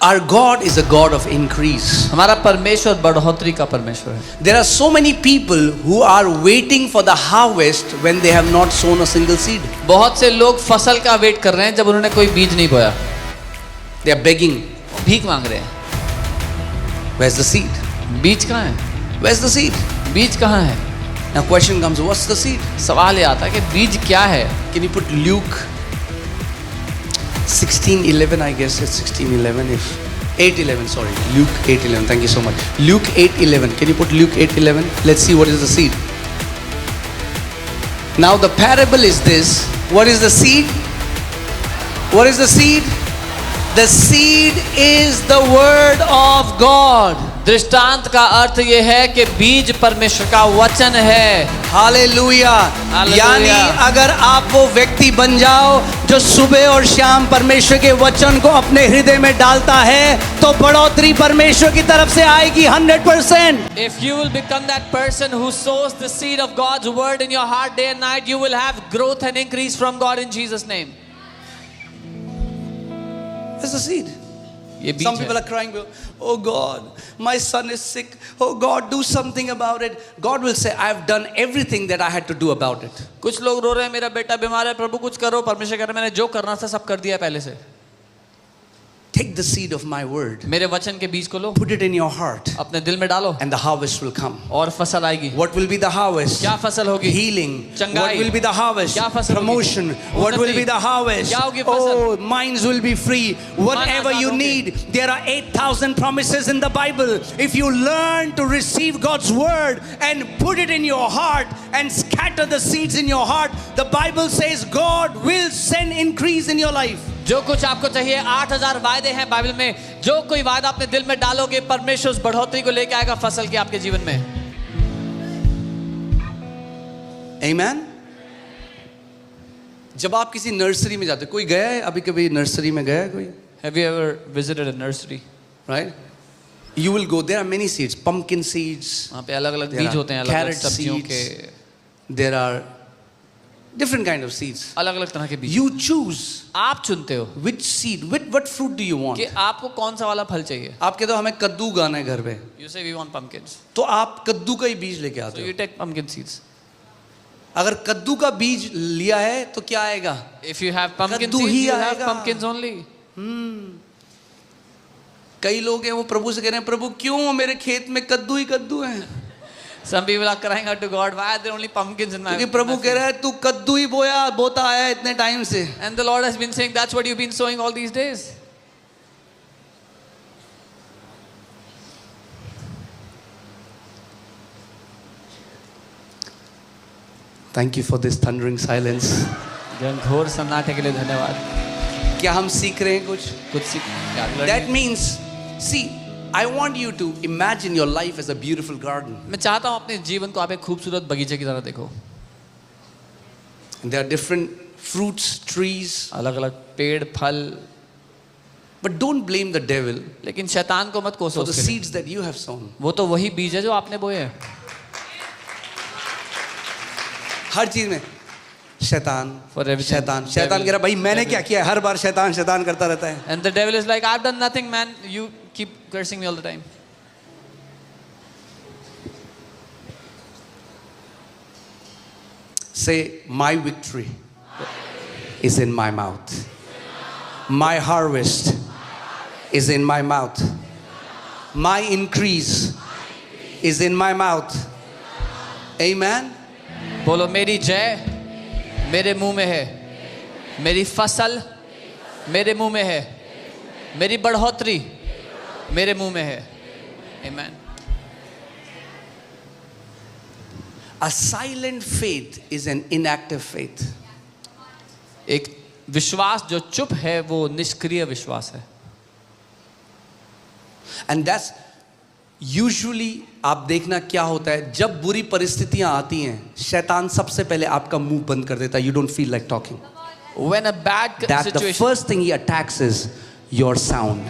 Our God is a God of increase. हमारा परमेश्वर बढ़ोतरी का परमेश्वर है। There are so many people who are waiting for the harvest when they have not sown a single seed. बहुत से लोग फसल का वेट कर रहे हैं जब उन्होंने कोई बीज नहीं बोया। They are begging. भीख मांग रहे हैं। Where's the seed? बीज कहाँ है? Where's the seed? बीज कहाँ है? Now question comes, what's the seed? सवाल ये आता है कि बीज क्या है? Can you put Luke 16:11? I guess it's 16:11. If 8:11, sorry, Luke 8:11. Thank you so much. Luke 8:11. Can you put Luke 8:11? Let's see what is the seed. Now the parable is this. What is the seed? What is the seed? The seed is the word of God. दृष्टांत का अर्थ ये है कि बीज परमेश्वर का वचन है। हालेलुया। हालेलुया। यानी अगर आप वो व्यक्ति बन जाओ जो सुबह और शाम परमेश्वर के वचन को अपने हृदय में डालता है तो बढ़ोतरी परमेश्वर की तरफ से आएगी 100%। If you will become that person who sows the seed of God's word in your heart day and night, you will have growth and increase from God in Jesus' name. That's the seed. ये बीज Some है। people are crying, oh God, my son is sick. Oh God, do something about it. God will say, I've done everything that I had to do about it. कुछ लोग रो रहे हैं मेरा बेटा बीमार है, प्रभु कुछ करो। परमेश्वर कह रहा है मैंने जो करना था सब कर दिया पहले से। Take the seed of my word, मेरे वचन के बीज को लो, put it in your heart, अपने दिल में डालो and the harvest will come. और फसल आएगी। What will be the harvest? क्या फसल होगी? Healing. चंगाई। What will be the harvest? क्या फसल होगी? Promotion. What will be the harvest? क्या होगी फसल? Oh, minds will be free. Whatever Azad you होंगे। need. There are 8,000 promises in the Bible. If you learn to receive God's word and put it in your heart and scatter the seeds in your heart, the Bible says God will send increase in your life. जो कुछ आपको चाहिए 8,000 वायदे हैं Bible में। जो कोई वायदा अपने दिल में डालोगे परमेश्वर उस बढ़ोतरी को लेके आएगा फसल की आपके जीवन में। Amen. जब आप किसी नर्सरी में जाते, कोई गया है अभी कभी नर्सरी में गया है कोई? Have you ever visited a nursery? Right? You will go. There are many seeds. Pumpkin seeds. वहाँ पे अलग-अलग There बीज are होते हैं, अलग-अलग carrot सब्जियों seeds. के, There are different kind of seeds. अलग-अलग तरह के बीज। You choose आप चुनते हो which seed, what fruit do you want? कि आपको कौन सा वाला फल चाहिए। आप कहते हो हमें कद्दू उगाना है घर पे, You say we want pumpkins, तो आप कद्दू का ही बीज लेके so आते you हो। take pumpkin seeds. अगर कद्दू का बीज लिया है तो क्या आएगा? If you have pumpkin कद्दू seeds, ही you have आएगा। pumpkins only. कई लोग हैं वो प्रभु से कह रहे हैं, प्रभु क्यों मेरे खेत में कद्दू ही कद्दू हैं? Some people are crying out to God, why are there only pumpkins in my? क्योंकि प्रभु कह रहा है तू कद्दू ही बोता आया इतने टाइम से। And the Lord has been saying, that's what you've been sowing all these days. Thank you for this thundering silence. घोर सन्नाटे के लिए धन्यवाद। क्या हम सीख रहे हैं कुछ? कुछ सीख। That means, see, I want you to imagine your life as a beautiful garden. मैं चाहता हूँ अपने जीवन को आप एक खूबसूरत बगीचे की तरह देखो। There are different fruits, trees, अलग-अलग पेड़, फल, but don't blame the devil लेकिन शैतान को मत कोसो for the उसके लिए। seeds that you have sown. वो तो वही बीज है जो आपने बोए हैं। हर चीज में शैतान, For everything, शैतान, शैतान devil, कह रहा भाई मैंने devil. क्या किया है? हर बार शैतान शैतान करता रहता है। And the devil is like, I've done nothing, man. You keep cursing me all the time. Say, my victory is in my mouth. My harvest is in my mouth. My increase is in my mouth. Amen. बोलो मेरी जय मेरे मुंह में है, मेरी फसल मेरे मुंह में है, मेरी बढ़ोतरी मेरे मुंह में है। Amen. A silent faith is an inactive faith. एक विश्वास जो चुप है वो निष्क्रिय विश्वास है। And that's usually आप देखना क्या होता है जब बुरी परिस्थितियां आती हैं, शैतान सबसे पहले आपका मुंह बंद कर देता है. You don't feel like talking. When a bad That the situation, first thing he attacks is your sound.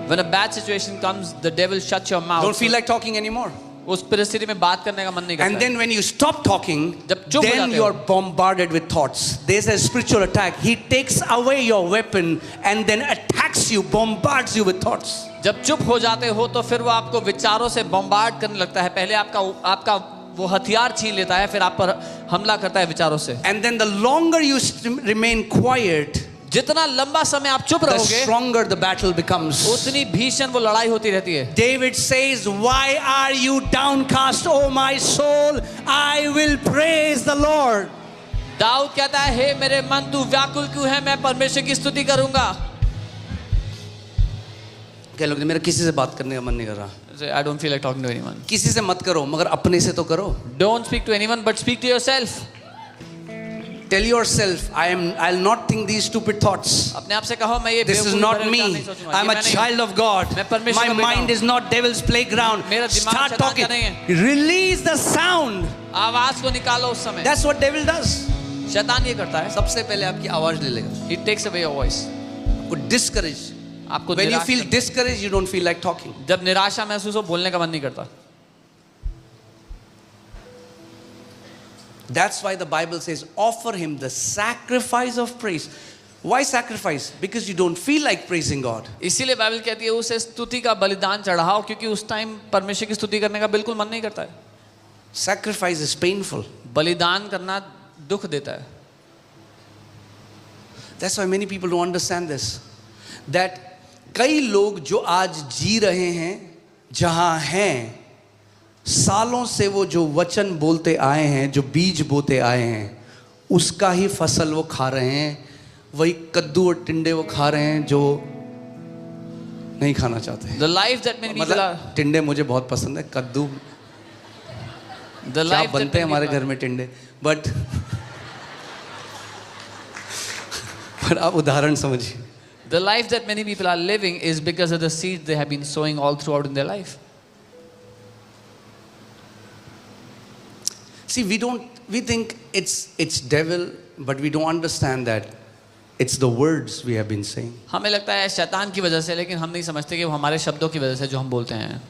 when a bad situation comes, the devil shuts your mouth. Don't feel like talking anymore. उस परिस्थिति में बात करने का मन नहीं And करता है। then when you stop talking, जब चुप हो then जाते you हो। are bombarded with thoughts. There's a spiritual attack. He takes away your weapon and then attacks you, bombards you with thoughts. जब चुप हो जाते हो तो फिर वो आपको विचारों से बम्बार्ड करने लगता है। पहले आपका वो हथियार छीन लेता है, फिर आप पर हमला करता है विचारों से। And then the longer you remain quiet, जितना लंबा समय आप चुप the रहोगे, stronger the battle becomes. उतनी भीषण वो लड़ाई होती रहती है। David says, "Why are you downcast, O my soul? I will praise the Lord." Dawood कहता है, हे मेरे मन तू व्याकुल क्यों है, मैं परमेश्वर की स्तुति करूंगा। क्या लोग, मेरा किसी से बात करने का मन नहीं कर रहा। I don't feel like talking to anyone. किसी से मत करो, मगर अपने से तो करो। Don't speak to anyone, but speak to yourself. Tell yourself, I'll not think these stupid thoughts. अपने आप से कहो, मैं ये This is बेवकूफ़ not भरे me. विचार नहीं सोचूंगा। I'm ये a मैं नहीं child of God. मैं परमेश्वर My का बेटा mind हूँ। is not devil's playground. मेरा दिमाग Start शैतान talking. का नहीं है। Release the sound. आवाज को निकालो उस समय। That's what devil does. शैतान ये करता है। सबसे पहले आपकी आवाज ले लेगा। He takes away your voice. आपको discourage. आपको When you निराश feel करता discouraged, you don't feel like talking. है। जब निराशा महसूस हो, बोलने का मन नहीं करता। That's why the Bible says, offer him the sacrifice of praise. Why sacrifice? Because you don't feel like praising God. इसीलिए बाइबल कहती है उसे स्तुति का बलिदान चढ़ाओ, क्योंकि उस टाइम परमेश्वर की स्तुति करने का बिल्कुल मन नहीं करता है। Sacrifice is painful. बलिदान करना दुख देता है। That's why many people don't understand this. That कई लोग जो आज जी रहे हैं, जहां हैं, सालों से वो जो वचन बोलते आए हैं, जो बीज बोते आए हैं, उसका ही फसल वो खा रहे हैं। वही कद्दू और टिंडे वो खा रहे हैं जो नहीं खाना चाहते। The life that many people are, मतलब टिंडे मुझे बहुत पसंद है, कद्दू the क्या life that बनते हैं many हमारे people घर में टिंडे, बट पर आप उदाहरण समझिए। The life that many people are living is because of the seeds they have been sowing all throughout in their life. See, we think it's devil, but we don't understand that it's the words we have been saying. हमें लगता है शैतान की वजह से, लेकिन हम नहीं समझते कि वो हमारे शब्दों की वजह से जो हम बोलते हैं।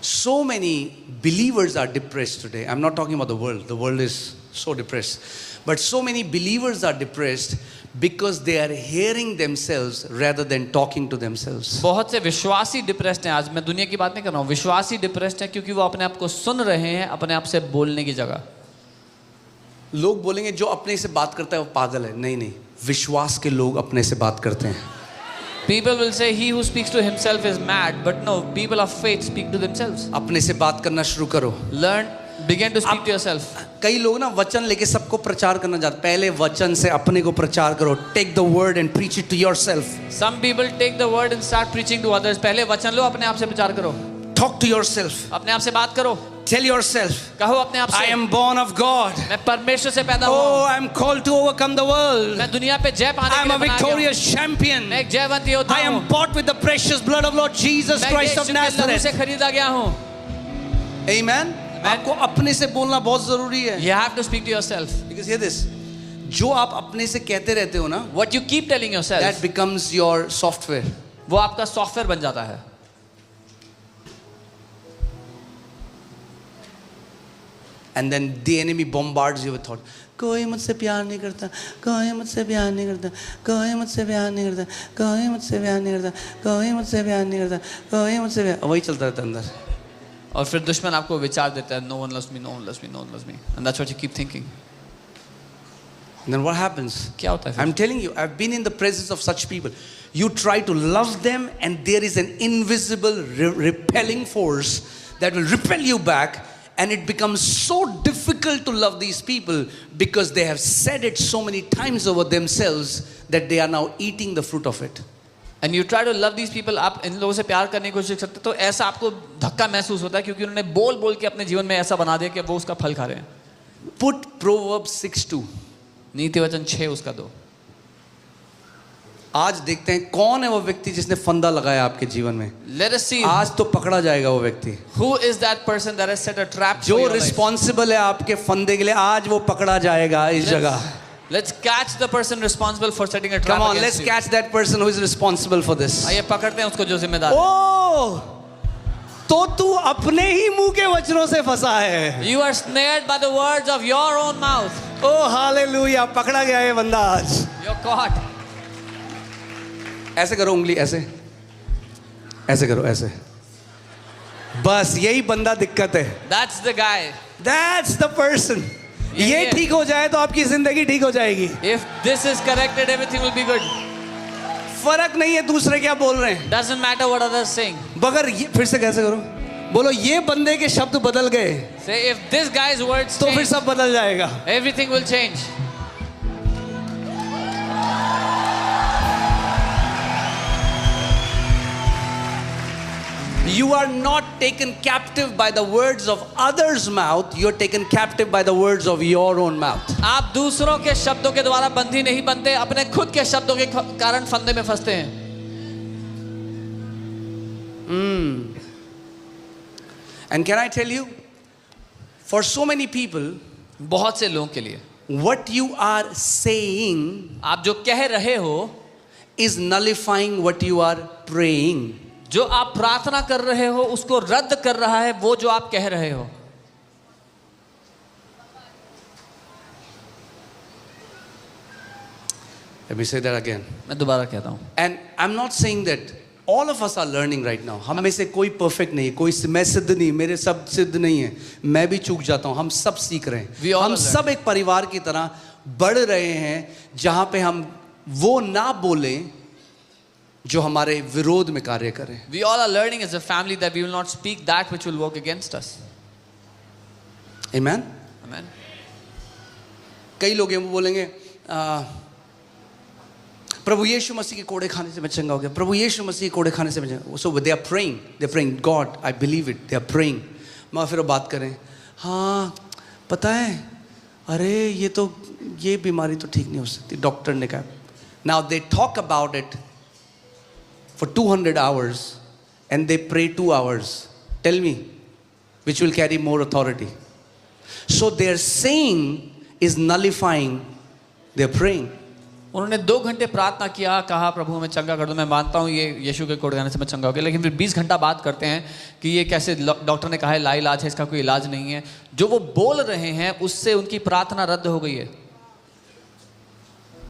So many believers are depressed today. I'm not talking about the world. The world is so depressed. But so many believers are depressed because they are hearing themselves rather than talking to themselves. बहुत से विश्वासी depressed हैं। आज मैं दुनिया की बात नहीं कर रहा हूँ, विश्वासी डिप्रेस्ड हैं क्योंकि वो अपने आप को सुन रहे हैं अपने आप से बोलने की जगह। लोग बोलेंगे जो अपने से बात करता है वो पागल है। नहीं, विश्वास के लोग अपने से बात करते हैं। People will say he who speaks to himself is mad, but no, people of faith speak to themselves. अपने से बात करना शुरू करो। Begin to speak to yourself. कई लोग ना वचन लेके सबको प्रचार करना चाहते, पहले वचन से अपने को प्रचार करो। Take the word and preach it to yourself. Some people take the word and start preaching to others. पहले वचन लो, अपने आप से प्रचार करो। Talk to yourself. अपने आप से बात करो। Tell yourself, कहो अपने आप से, I am born of God. मैं परमेश्वर से पैदा हुआ Oh, हूँ। I am called to overcome the world. मैं दुनिया पे जय पाने I के am लिए a बनाया गया हूँ। victorious champion. मैं एक जयवंत योद्धा I हूँ। am bought with the precious blood of Lord Jesus मैं Christ of यीशु के लहू Nazareth. से खरीदा गया हूँ। Amen. आपको अपने से बोलना बहुत जरूरी है। You have to speak to yourself. Because hear this, जो आप अपने से कहते रहते हो ना, What you keep telling yourself, that becomes your software. वो आपका सॉफ्टवेयर बन जाता है। And then the enemy bombards you with thought. कोई मुझसे प्यार नहीं करता, कोई मुझसे प्यार नहीं करता, कोई मुझसे प्यार नहीं करता, कोई मुझसे प्यार नहीं करता, कोई मुझसे प्यार नहीं करता, कोई मुझसे प्यार, वही चलता रहता है अंदर। और फिर दुश्मन आपको विचार देता है, no one loves me, no one loves me, no one loves me, and that's what you keep thinking. And then what happens? क्या होता है फिर? I'm telling you, I've been in the presence of such people. You try to love them, and there is an invisible repelling force that will repel you back. And it becomes so difficult to love these people because they have said it so many times over themselves that they are now eating the fruit of it. And you try to love these people, आप इन लोगों से प्यार करने की कोशिश करते तो ऐसा आपको धक्का महसूस होता है क्योंकि उन्होंने बोल बोल के अपने जीवन में ऐसा बना दिया कि वो उसका फल खा रहे हैं। Put Proverbs 6:2. नीति वचन 6 उसका 2। आज देखते हैं कौन है वो व्यक्ति जिसने फंदा लगाया आपके जीवन में। Let us see आज तो पकड़ा जाएगा वो व्यक्ति who is that person that has set a trap for जो your life. रिस्पॉन्सिबल है आपके फंदे के लिए। आज वो पकड़ा जाएगा इस जगह। Let's catch the person responsible for setting a trap Come on, let's against you. catch that person who is responsible for this. आइए पकड़ते हैं उसको जो जिम्मेदार है. ओ, तो तू अपने ही मुंह के वचनों से फंसा है. You are snared by the words of your own mouth. Oh hallelujah, पकड़ा गया ये बंदा आज. You're caught. ऐसे करो उंगली, ऐसे ऐसे करो, ऐसे. बस यही बंदा दिक्कत है. That's the guy. That's the person. ये ठीक हो जाए तो आपकी जिंदगी ठीक हो जाएगी. If this is corrected, everything will be good. फर्क नहीं है दूसरे क्या बोल रहे हैं. Doesn't matter what others saying. मगर ये फिर से कैसे करो, बोलो ये बंदे के शब्द बदल गए Say if this guy's words तो फिर change, सब बदल जाएगा. everything will change. You are not taken captive by the words of others' mouth. You are taken captive by the words of your own mouth. आप दूसरों के शब्दों के द्वारा बंधी नहीं बनते, अपने खुद के शब्दों के कारण फंदे में फंसते हैं. And can I tell you, for so many people, बहुत से लोगों के लिए what you are saying आप जो कह रहे हो, is nullifying what you are praying. जो आप प्रार्थना कर रहे हो उसको रद्द कर रहा है वो जो आप कह रहे हो. Let me say that again. मैं दोबारा कहता हूं. And I'm not saying that all of us are learning right now. हम में से कोई परफेक्ट नहीं है, कोई मैं सिद्ध नहीं, मेरे सब सिद्ध नहीं है, मैं भी चूक जाता हूं. हम सब सीख रहे We हैं. all हम are सब एक परिवार की तरह बढ़ रहे हैं जहां पे हम वो ना बोलें जो हमारे विरोध में कार्य करें. We all are learning as a family that we will not speak that which will work against us. Amen. Amen. कई लोग हैं वो बोलेंगे प्रभु यीशु मसीह के कोड़े खाने से मैं चंगा हो गया, प्रभु यीशु मसीह के कोड़े खाने से मैं चंगा. So they are praying God, I believe it, they are praying. मैं फिर वो बात करें, हाँ पता है, अरे ये बीमारी तो ठीक नहीं हो सकती, डॉक्टर ने कहा. Now they talk about it for 200 hours and they pray 2 hours. Tell me, which will carry more authority? So their saying is nullifying their praying. उन्होंने 2 घंटे प्रार्थना किया, कहा प्रभु मैं चंगा कर दो, मैं मानता हूँ ये यीशु के कोड़े खाने से मैं चंगा हो गया, लेकिन फिर 20 घंटा बात करते हैं कि ये कैसे डॉक्टर ने कहा है लाइलाज है, इसका कोई इलाज नहीं है. जो वो बोल रहे हैं उससे उनकी प्रार्थना रद्द हो गई है.